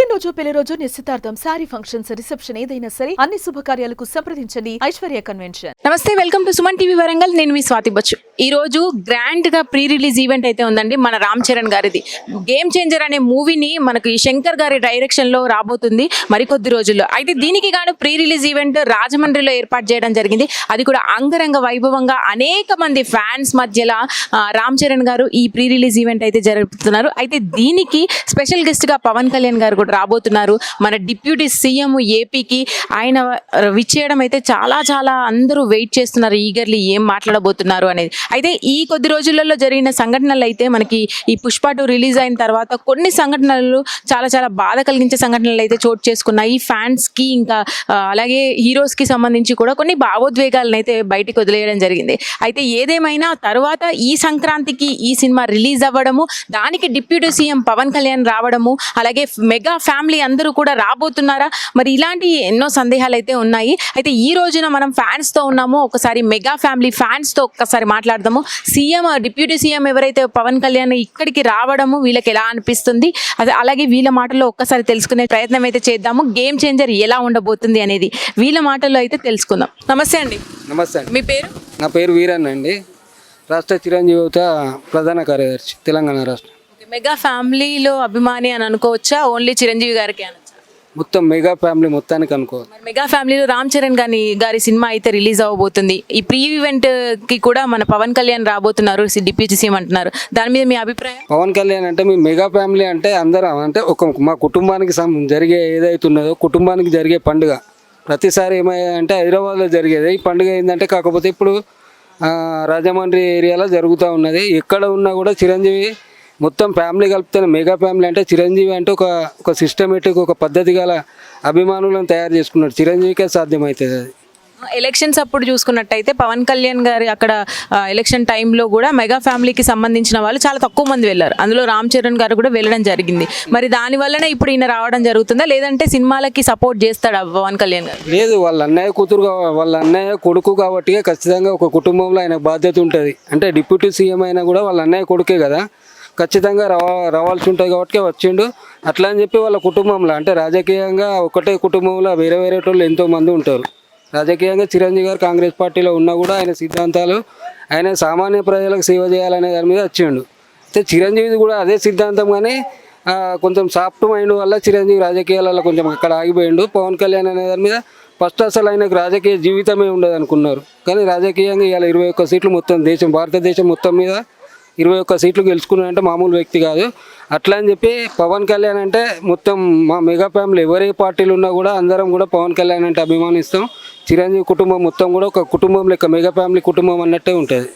పుట్టినరోజు, పెళ్లి రోజు, నిశ్చితార్థం, సారీ ఫంక్షన్స్, రిసెప్షన్ ఏదైనా సరే అన్ని శుభకార్యాలకు సంప్రదించండి ఐశ్వర్య కన్వెన్షన్. నమస్తే, welcome to Suman TV Warangal. నేను మీ స్వాతి బచ్చు. ఈ రోజు గ్రాండ్ గా ప్రీ రిలీజ్ ఈవెంట్ అయితే ఉందండి మన రామ్ చరణ్ గారిది. గేమ్ చేంజర్ అనే మూవీని మనకు ఈ శంకర్ గారి డైరెక్షన్ లో రాబోతుంది మరికొద్ది రోజుల్లో. అయితే దీనికి గాను ప్రీ రిలీజ్ ఈవెంట్ రాజమండ్రిలో ఏర్పాటు చేయడం జరిగింది. అది కూడా అంగరంగ వైభవంగా అనేక మంది ఫ్యాన్స్ మధ్యలో రామ్ చరణ్ గారు ఈ ప్రీ రిలీజ్ ఈవెంట్ అయితే జరుపుతున్నారు. అయితే దీనికి స్పెషల్ గెస్ట్ గా పవన్ కళ్యాణ్ గారు కూడా రాబోతున్నారు. మన డిప్యూటీ సీఎం ఏపీకి ఆయన విచ్చేయడం అయితే చాలా చాలా అందరూ వెయిట్ చేస్తున్నారు ఈగర్లీ ఏం మాట్లాడబోతున్నారు అనేది. అయితే ఈ కొద్ది రోజులలో జరిగిన సంఘటనలు అయితే మనకి ఈ పుష్ప 2 రిలీజ్ అయిన తర్వాత కొన్ని సంఘటనలు చాలా చాలా బాధ కలిగించే సంఘటనలు అయితే చోటు చేసుకున్నాయి. ఫ్యాన్స్ కి ఇంకా అలాగే హీరోస్ కి సంబంధించి కూడా కొన్ని భావోద్వేగాలను అయితే బయటికి వదిలేయడం జరిగింది. అయితే ఏదేమైనా తర్వాత ఈ సంక్రాంతికి ఈ సినిమా రిలీజ్ అవ్వడము, దానికి డిప్యూటీ సీఎం పవన్ కళ్యాణ్ రావడము, అలాగే మెగా ఫ్యామిలీ అందరూ కూడా రాబోతున్నారా, మరి ఇలాంటి ఎన్నో సందేహాలు అయితే ఉన్నాయి. అయితే ఈ రోజున మనం ఫ్యాన్స్ తో ఉన్నాము, ఒకసారి మెగా ఫ్యామిలీ ఫ్యాన్స్ తో ఒక్కసారి మాట్లాడదాము. సీఎం డిప్యూటీ సీఎం ఎవరైతే పవన్ కళ్యాణ్ ఇక్కడికి రావడము వీళ్ళకి ఎలా అనిపిస్తుంది, అలాగే వీళ్ళ మాటల్లో ఒక్కసారి తెలుసుకునే ప్రయత్నం అయితే చేద్దాము. గేమ్ చేంజర్ ఎలా ఉండబోతుంది అనేది వీళ్ళ మాటల్లో అయితే తెలుసుకుందాం. నమస్తే అండి. నమస్తే అండి. మీ పేరు? నా పేరు వీరన్న అండి, రాష్ట్ర చిరంజీవి యువత ప్రధాన కార్యదర్శి, తెలంగాణ రాష్ట్రం. మెగా ఫ్యామిలీలో అభిమాని అని అనుకోవచ్చా, ఓన్లీ చిరంజీవి గారికి అనొచ్చా? మొత్తం మెగా ఫ్యామిలీ మొత్తానికి అనుకోవాలి. మెగా ఫ్యామిలీలో రామ్ చరణ్ గారి సినిమా అయితే రిలీజ్ అవ్వబోతుంది. ఈ ప్రీ ఈవెంట్ కి కూడా మన పవన్ కళ్యాణ్ రాబోతున్నారు, డిప్యూటీ సీఎం అంటున్నారు. దాని మీద మీ అభిప్రాయం? పవన్ కళ్యాణ్ అంటే మీ మెగా ఫ్యామిలీ అంటే అందరం అంటే మా కుటుంబానికి జరిగే ఏదైతున్నదో కుటుంబానికి జరిగే పండుగ. ప్రతిసారి ఏమయ్యాయంటే హైదరాబాద్లో జరిగేది ఈ పండుగ ఏంటంటే, కాకపోతే ఇప్పుడు రాజమండ్రి ఏరియాలో జరుగుతూ ఉన్నది. ఎక్కడ ఉన్నా కూడా చిరంజీవి మొత్తం ఫ్యామిలీ కలుపుతున్న మెగా ఫ్యామిలీ అంటే చిరంజీవి అంటే ఒక సిస్టమేటిక్ ఒక పద్ధతి గల అభిమానులను తయారు చేసుకున్నాడు. చిరంజీవికే సాధ్యమవుతుంది అది. ఎలక్షన్స్ అప్పుడు చూసుకున్నట్టయితే పవన్ కళ్యాణ్ గారి అక్కడ ఎలక్షన్ టైంలో కూడా మెగా ఫ్యామిలీకి సంబంధించిన వాళ్ళు చాలా తక్కువ మంది వెళ్ళారు. అందులో రామ్ చరణ్ గారు కూడా వెళ్ళడం జరిగింది. మరి దాని వల్లనే ఇప్పుడు ఈయన రావడం జరుగుతుందా, లేదంటే సినిమాలకి సపోర్ట్ చేస్తాడా పవన్ కళ్యాణ్ గారు? లేదు, వాళ్ళ అన్నయ్య కూతురు, వాళ్ళ అన్నయ్య కొడుకు కాబట్టి ఖచ్చితంగా ఒక కుటుంబంలో ఆయన బాధ్యత ఉంటుంది. అంటే డిప్యూటీ సీఎం అయినా కూడా వాళ్ళ అన్నయ్య కొడుకే కదా, ఖచ్చితంగా రావాల్సి ఉంటుంది కాబట్టి వచ్చిండు. అట్లా అని చెప్పి వాళ్ళ కుటుంబంలో అంటే రాజకీయంగా ఒకటే కుటుంబంలో వేరే వేరే వాళ్ళు ఎంతోమంది ఉంటారు. రాజకీయంగా చిరంజీవి గారు కాంగ్రెస్ పార్టీలో ఉన్నా కూడా ఆయన సిద్ధాంతాలు, ఆయన సామాన్య ప్రజలకు సేవ చేయాలనే దాని మీద వచ్చిండు. అయితే చిరంజీవి కూడా అదే సిద్ధాంతం, కానీ కొంచెం సాఫ్ట్ మైండ్ వల్ల చిరంజీవి రాజకీయాలలో కొంచెం అక్కడ ఆగిపోయిండు. పవన్ కళ్యాణ్ అనే దాని మీద ఫస్ట్ అసలు ఆయనకు రాజకీయ జీవితమే ఉండదు అనుకున్నారు, కానీ రాజకీయంగా ఇవాళ 21 సీట్లు మొత్తం భారతదేశం మొత్తం మీద 21 సీట్లు గెలుచుకున్నాడంటే మామూలు వ్యక్తి కాదు. అట్లా అని చెప్పి పవన్ కళ్యాణ్ అంటే మొత్తం మా మెగా ఫ్యామిలీ ఎవరే పార్టీలు ఉన్నా కూడా అందరం కూడా పవన్ కళ్యాణ్ అంటే అభిమానిస్తాం. చిరంజీవి కుటుంబం మొత్తం కూడా ఒక కుటుంబం లెక్క, మెగా ఫ్యామిలీ కుటుంబం అన్నట్టే ఉంటుంది.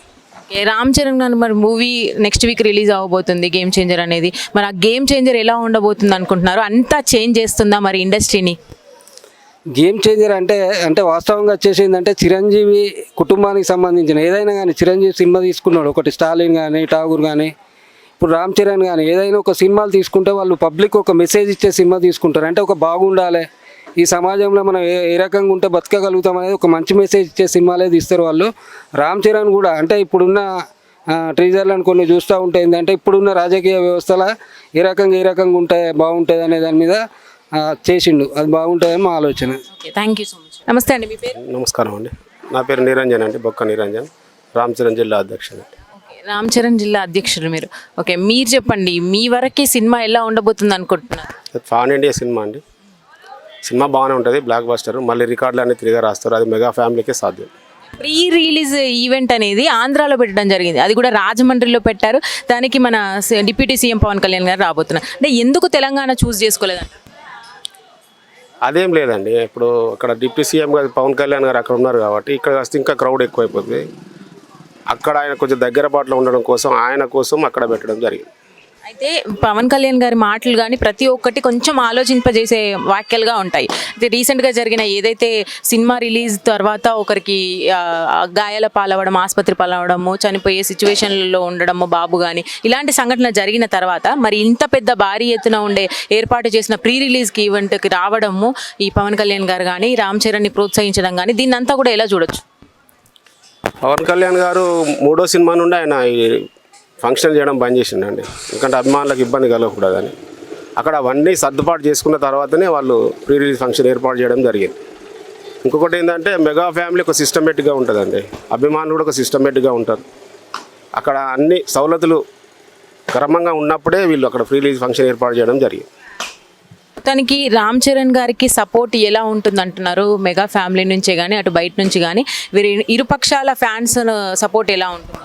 రామ్ చరణ్ గారు మరి మూవీ నెక్స్ట్ వీక్ రిలీజ్ అవ్వబోతుంది గేమ్ చేంజర్ అనేది. మరి ఆ గేమ్ చేంజర్ ఎలా ఉండబోతుంది అనుకుంటున్నారు? అంతా చేంజ్ చేస్తుందా మరి ఇండస్ట్రీని? గేమ్ చేంజర్ అంటే వాస్తవంగా వచ్చేసిందంటే చిరంజీవి కుటుంబానికి సంబంధించిన ఏదైనా కానీ, చిరంజీవి సినిమా తీసుకున్నాడు ఒకటి, స్టాలిన్ కానీ ఠాగూర్ కానీ ఇప్పుడు రామ్ చరణ్ కానీ ఏదైనా ఒక సినిమాలు తీసుకుంటే వాళ్ళు పబ్లిక్ ఒక మెసేజ్ ఇచ్చే సినిమా తీసుకుంటారు. అంటే ఒక బాగుండాలి, ఈ సమాజంలో మనం ఏ రకంగా ఉంటే బతకగలుగుతాం అనేది ఒక మంచి మెసేజ్ ఇచ్చే సినిమాలే తీస్తారు వాళ్ళు. రామ్ చరణ్ కూడా అంటే ఇప్పుడున్న ట్రీజర్లను కొన్ని చూస్తూ ఉంటే ఏంటంటే ఇప్పుడున్న రాజకీయ వ్యవస్థలో ఏ రకంగా ఉంటే బాగుంటుంది అనే దాని మీద చేసిండు. అది బాగుంటుందని మా ఆలోచన. Thank you so much. నమస్తే అండి, మీ పేరు? నమస్కారం అండి, నా పేరు నిరంజన్ అండి, బొక్క నిరంజన్, రామ్ చరణ్ జిల్లా అధ్యక్షుడు. రామ్ చరణ్ జిల్లా అధ్యక్షుడు మీరు. ఓకే, మీరు చెప్పండి, మీ వరకు సినిమా ఎలా ఉండబోతుంది అనుకుంటున్నారు? పాన్ ఇండియా సినిమా అండి. సినిమా బాగానే ఉంటుంది, బ్లాక్ బస్టర్. మళ్ళీ రికార్డులు అన్ని తిరిగి రాస్తారు, అది మెగా ఫ్యామిలీకే సాధ్యం. ప్రీ రిలీజ్ ఈవెంట్ అనేది ఆంధ్రాలో పెట్టడం జరిగింది, అది కూడా రాజమండ్రిలో పెట్టారు. దానికి మన డిప్యూటీ సీఎం పవన్ కళ్యాణ్ గారు రాబోతున్నారు. అంటే ఎందుకు తెలంగాణ చూస్ చేసుకోలేదంట? అదేం లేదండి, ఇప్పుడు అక్కడ డిప్యూటీ సీఎం గారు పవన్ కళ్యాణ్ గారు అక్కడ ఉన్నారు కాబట్టి ఇక్కడ వస్తే ఇంకా క్రౌడ్ ఎక్కువైపోతుంది. అక్కడ ఆయన కొంచెం దగ్గర పాటలో ఉండడం కోసం ఆయన కోసం అక్కడ పెట్టడం జరిగింది. అయితే పవన్ కళ్యాణ్ గారి మాటలు కానీ ప్రతి ఒక్కటి కొంచెం ఆలోచింపజేసే వాక్యాలుగా ఉంటాయి. అయితే రీసెంట్గా జరిగిన ఏదైతే సినిమా రిలీజ్ తర్వాత ఒకరికి గాయాల పాలవడం, ఆసుపత్రి పాలవడము, చనిపోయే సిచ్యువేషన్లలో ఉండడము బాబు కానీ ఇలాంటి సంఘటన జరిగిన తర్వాత మరి ఇంత పెద్ద భారీ ఎత్తున ఉండే ఏర్పాటు చేసిన ప్రీ రిలీజ్కి ఈవెంట్కి రావడము ఈ పవన్ కళ్యాణ్ గారు కానీ రామ్ చరణ్ని ప్రోత్సహించడం కానీ దీన్ని అంతా కూడా ఎలా చూడొచ్చు? పవన్ కళ్యాణ్ గారు 3వ సినిమా నుండి ఆయన ఫంక్షన్ చేయడం బంద్ చేసిండండి, ఎందుకంటే అభిమానులకు ఇబ్బంది కలగకూడదని. అక్కడ అవన్నీ సర్దుబాటు చేసుకున్న తర్వాతనే వాళ్ళు ప్రీ రిలీజ్ ఫంక్షన్ ఏర్పాటు చేయడం జరిగింది. ఇంకొకటి ఏంటంటే మెగా ఫ్యామిలీ ఒక సిస్టమేటిక్గా ఉంటుందండి, అభిమానులు కూడా ఒక సిస్టమేటిక్గా ఉంటారు. అక్కడ అన్ని సౌలతులు క్రమంగా ఉన్నప్పుడే వీళ్ళు అక్కడ ప్రీ రిలీజ్ ఫంక్షన్ ఏర్పాటు చేయడం జరిగింది. మొత్తానికి రామ్ చరణ్ గారికి సపోర్ట్ ఎలా ఉంటుంది అంటున్నారు? మెగా ఫ్యామిలీ నుంచే కానీ అటు బయట నుంచి కానీ వీరి ఇరుపక్షాల ఫ్యాన్స్ సపోర్ట్ ఎలా ఉంటుంది?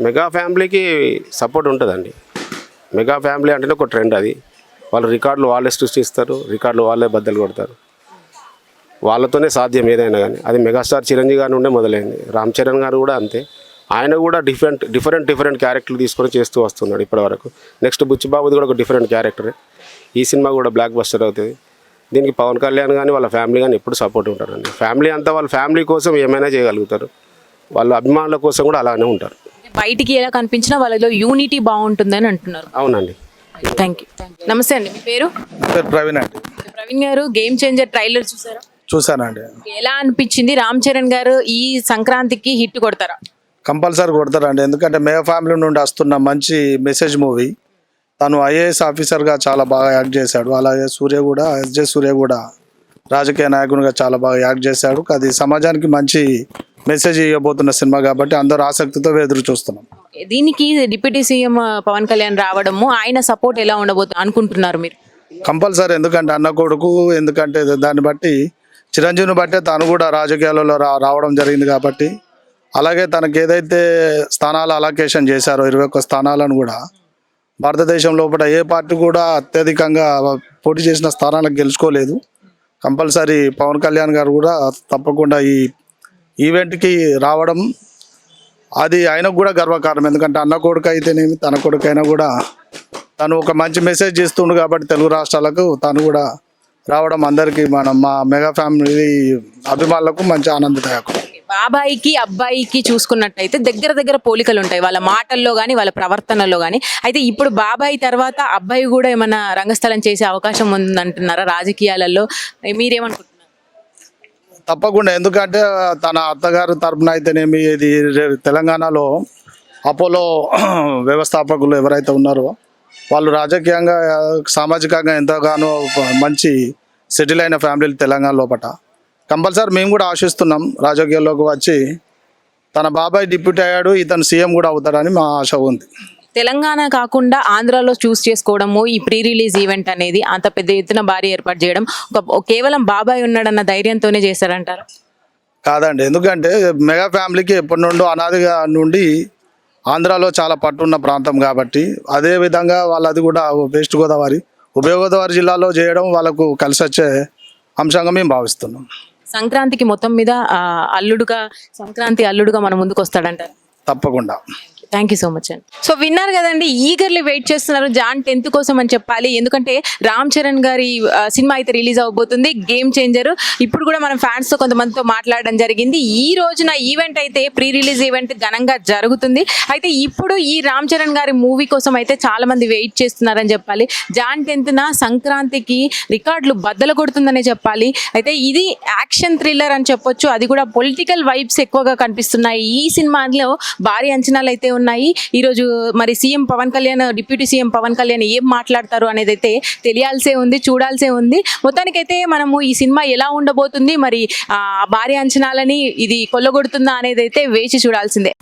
మెగా ఫ్యామిలీకి సపోర్ట్ ఉంటుందండి. మెగా ఫ్యామిలీ అంటేనే ఒక ట్రెండ్. అది వాళ్ళు రికార్డులు వాళ్ళే సృష్టిస్తారు, రికార్డులు వాళ్ళే బద్దలు కొడతారు. వాళ్ళతోనే సాధ్యం ఏదైనా కానీ. అది మెగాస్టార్ చిరంజీవి గారి నుండే మొదలైంది. రామ్ చరణ్ గారు కూడా అంతే. ఆయన కూడా డిఫరెంట్ క్యారెక్టర్లు తీసుకొని చేస్తూ వస్తున్నాడు ఇప్పటివరకు. నెక్స్ట్ బుచ్చిబాబుది కూడా ఒక డిఫరెంట్ క్యారెక్టరే. ఈ సినిమా కూడా బ్లాక్ బస్టర్ అవుతుంది. దీనికి పవన్ కళ్యాణ్ కానీ వాళ్ళ ఫ్యామిలీ కానీ ఎప్పుడు సపోర్ట్ ఉంటారండి. ఫ్యామిలీ అంతా వాళ్ళ ఫ్యామిలీ కోసం ఏమైనా చేయగలుగుతారు. వాళ్ళ అభిమానుల కోసం కూడా అలానే ఉంటారు. బయటికి ఎలా కనిపించినా వాళ్ళలో యూనిటీ బాగుంటుందని అంటున్నారు. అవునండి. Thank you. నమస్తే అండి, మీ పేరు? ప్రవీణ్ అండి. ప్రవీణ్ గారు, గేమ్ చేంజర్ ట్రైలర్ చూసారా? చూసానండి. ఎలా అనిపించింది? రామ్ చరణ్ గారు ఈ సంక్రాంతికి హిట్ కొడతారా? కంపల్సరీ కొడతారండి. ఎందుకంటే మెగా ఫ్యామిలీ నుండి వస్తున్న మంచి మెసేజ్ మూవీ. తను ఐఏఎస్ ఆఫీసర్గా చాలా బాగా యాక్ట్ చేశాడు. అలాగే ఎస్జే సూర్య కూడా రాజకీయ నాయకునిగా చాలా బాగా యాక్ట్ చేశాడు. అది సమాజానికి మంచి మెసేజ్ ఇవ్వబోతున్న సినిమా కాబట్టి అందరూ ఆసక్తితో ఎదురు చూస్తున్నాం. దీనికి డిప్యూటీ సీఎం పవన్ కళ్యాణ్ రావడము, ఆయన సపోర్ట్ ఎలా ఉండబోతుంది అనుకుంటున్నారు మీరు? కంపల్సరీ. ఎందుకంటే అన్న కొడుకు, ఎందుకంటే దాన్ని బట్టి చిరంజీవిని బట్టే తను కూడా రాజకీయాలలో రావడం జరిగింది కాబట్టి, అలాగే తనకు ఏదైతే స్థానాలు అలొకేషన్ చేశారో 21 స్థానాలను కూడా భారతదేశం లోపల ఏ పార్టీ కూడా అత్యధికంగా పోటీ చేసిన స్థానాలకు గెలుచుకోలేదు. కంపల్సరీ పవన్ కళ్యాణ్ గారు కూడా తప్పకుండా ఈ ఈవెంట్కి రావడం అది ఆయనకు కూడా గర్వకారణం. ఎందుకంటే అన్న కొడుకు అయితేనేమి తన కొడుకు అయినా కూడా తను ఒక మంచి మెసేజ్ చేస్తుండు కాబట్టి తెలుగు రాష్ట్రాలకు తను కూడా రావడం అందరికీ మా మెగా ఫ్యామిలీ అభిమానులకు మంచి ఆనందదాయకం. బాబాయికి అబ్బాయికి చూసుకున్నట్టయితే దగ్గర పోలికలు ఉంటాయి వాళ్ళ మాటల్లో కానీ వాళ్ళ ప్రవర్తనలో కానీ. అయితే ఇప్పుడు బాబాయ్ తర్వాత అబ్బాయి కూడా ఏమైనా రంగస్థలం చేసే అవకాశం ఉందంటున్నారా రాజకీయాలలో? మీరేమనుకుంటున్నారు? తప్పకుండా. ఎందుకంటే తన అత్తగారు తరపున అయితేనేమి ఇది తెలంగాణలో అపోలో వ్యవస్థాపకులు ఎవరైతే ఉన్నారో వాళ్ళు రాజకీయంగా సామాజికంగా ఎంతగానో మంచి సెటిల్ అయిన ఫ్యామిలీలు తెలంగాణ లోపల. కంపల్సరీ మేము కూడా ఆశిస్తున్నాం రాజకీయాల్లోకి వచ్చి తన బాబాయ్ డిప్యూటీ అయ్యాడు, ఇతను సీఎం కూడా అవుతాడని మా ఆశ ఉంది. తెలంగాణ కాకుండా ఆంధ్రాలో చూస్ చేసుకోవడము, ఈ ప్రీ రిలీజ్ ఈవెంట్ అనేది అంత పెద్ద ఎత్తున భారీ ఏర్పాటు చేయడం కేవలం బాబాయ్ ఉన్నాడన్న ధైర్యంతోనే చేశారంటారు? కాదండి. ఎందుకంటే మెగా ఫ్యామిలీకి ఎప్పటి నుండో అనాదిగా నుండి ఆంధ్రాలో చాలా పట్టున్న ప్రాంతం కాబట్టి, అదే విధంగా వాళ్ళది కూడా వెస్ట్ గోదావరి, ఉభయ గోదావరి జిల్లాలో చేయడం వాళ్ళకు కలిసి వచ్చే అంశంగా మేము భావిస్తున్నాం. సంక్రాంతికి మొత్తం మీద సంక్రాంతి అల్లుడుగా మన ముందుకు వస్తాడంటారు? తప్పకుండా. థ్యాంక్ యూ సో మచ్ అండి. సో విన్నారు కదండి, ఈగర్లీ వెయిట్ చేస్తున్నారు జాన్ 10th కోసం అని చెప్పాలి. ఎందుకంటే రామ్ చరణ్ గారి సినిమా అయితే రిలీజ్ అవబోతుంది, గేమ్ చేంజర్. ఇప్పుడు కూడా మనం ఫ్యాన్స్తో కొంతమందితో మాట్లాడడం జరిగింది. ఈ రోజున ఈవెంట్ అయితే ప్రీ రిలీజ్ ఈవెంట్ ఘనంగా జరుగుతుంది. అయితే ఇప్పుడు ఈ రామ్ చరణ్ గారి మూవీ కోసం అయితే చాలా మంది వెయిట్ చేస్తున్నారని చెప్పాలి. జాన్ 10th సంక్రాంతికి రికార్డులు బద్దలు కొడుతుందనే చెప్పాలి. అయితే ఇది యాక్షన్ థ్రిల్లర్ అని చెప్పొచ్చు. అది కూడా పొలిటికల్ వైబ్స్ ఎక్కువగా కనిపిస్తున్నాయి. ఈ సినిమాలో భారీ అంచనాలు అయితే ఉన్నాయి. ఈరోజు మరి CM Pawan Kalyan, deputy CM Pawan Kalyan ఏం మాట్లాడతారు అనేది అయితే తెలియాల్సే ఉంది, చూడాల్సే ఉంది. మొత్తానికైతే మనము ఈ సినిమా ఎలా ఉండబోతుంది, మరి భారీ అంచనాలని ఇది కొల్లగొడుతుందా అనేది అయితే వేచి చూడాల్సిందే.